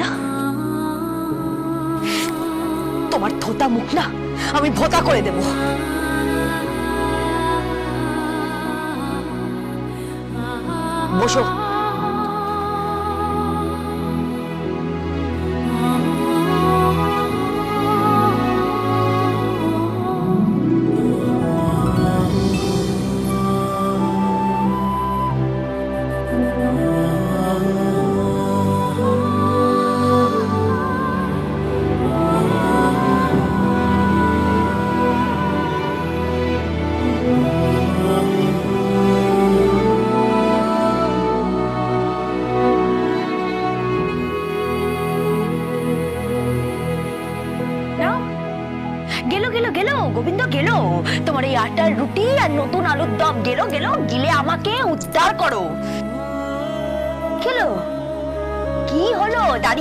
না তোমার থোতা মুখ না আমি ভোতা করে দেব। বসো। গেল গেল গেল গোবিন্দ গেল, তোমার এই আটার রুটি আর নতুন আলুর দম গেল গেল, গিলে আমাকে উদ্ধার করো। গেল কি হলো দাঁড়িয়ে